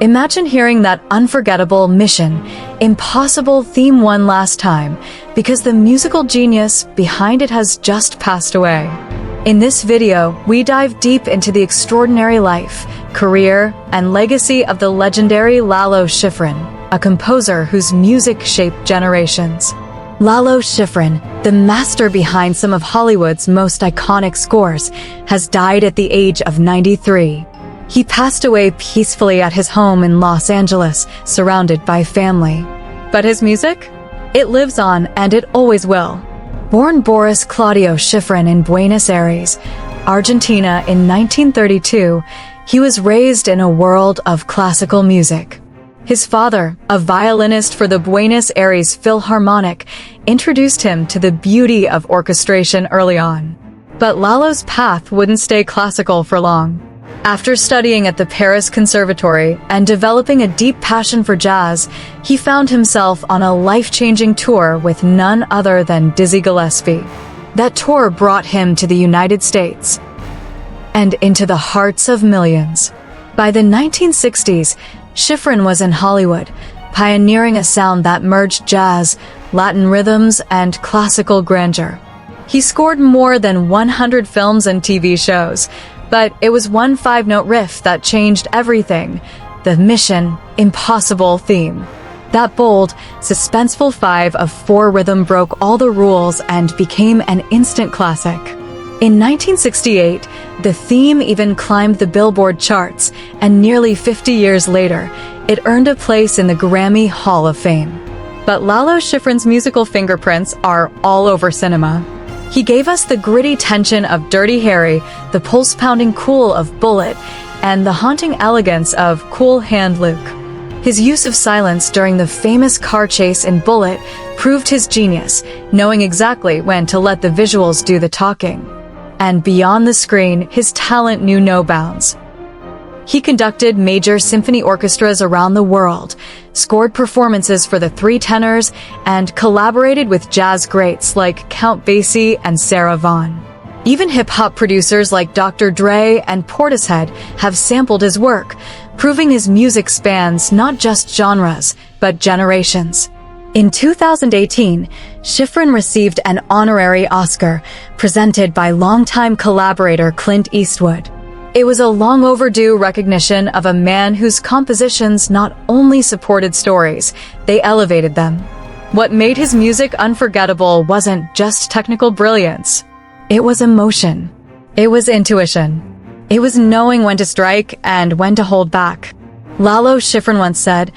Imagine hearing that unforgettable Mission Impossible theme one last time, because the musical genius behind it has just passed away. In this video, we dive deep into the extraordinary life, career, and legacy of the legendary Lalo Schifrin, a composer whose music shaped generations. Lalo Schifrin, the master behind some of Hollywood's most iconic scores, has died at the age of 93. He passed away peacefully at his home in Los Angeles, surrounded by family. But his music? It lives on, and it always will. Born Boris Claudio Schifrin in Buenos Aires, Argentina in 1932, he was raised in a world of classical music. His father, a violinist for the Buenos Aires Philharmonic, introduced him to the beauty of orchestration early on. But Lalo's path wouldn't stay classical for long. After studying at the Paris Conservatory and developing a deep passion for jazz, he found himself on a life-changing tour with none other than Dizzy Gillespie. That tour brought him to the United States and into the hearts of millions. By the 1960s, Schifrin was in Hollywood, pioneering a sound that merged jazz, Latin rhythms, and classical grandeur. He scored more than 100 films and TV shows, but it was one five-note riff that changed everything: the Mission Impossible theme. That bold, suspenseful 5/4 rhythm broke all the rules and became an instant classic. In 1968, the theme even climbed the Billboard charts, and nearly 50 years later, it earned a place in the Grammy Hall of Fame. But Lalo Schifrin's musical fingerprints are all over cinema. He gave us the gritty tension of Dirty Harry, the pulse-pounding cool of Bullitt, and the haunting elegance of Cool Hand Luke. His use of silence during the famous car chase in Bullitt proved his genius, knowing exactly when to let the visuals do the talking. And beyond the screen, his talent knew no bounds. He conducted major symphony orchestras around the world, scored performances for the Three Tenors, and collaborated with jazz greats like Count Basie and Sarah Vaughan. Even hip-hop producers like Dr. Dre and Portishead have sampled his work, proving his music spans not just genres, but generations. In 2018, Schifrin received an honorary Oscar, presented by longtime collaborator Clint Eastwood. It was a long overdue recognition of a man whose compositions not only supported stories, they elevated them. What made his music unforgettable wasn't just technical brilliance. It was emotion. It was intuition. It was knowing when to strike and when to hold back. Lalo Schifrin once said,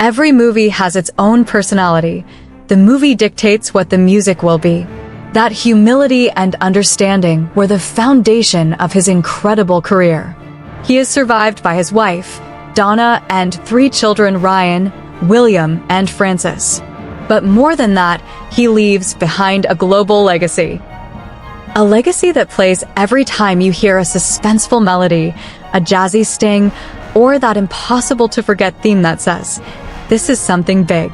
"Every movie has its own personality. The movie dictates what the music will be." That humility and understanding were the foundation of his incredible career. He is survived by his wife, Donna, and 3 children: Ryan, William, and Francis. But more than that, he leaves behind a global legacy. A legacy that plays every time you hear a suspenseful melody, a jazzy sting, or that impossible-to-forget theme that says, "This is something big."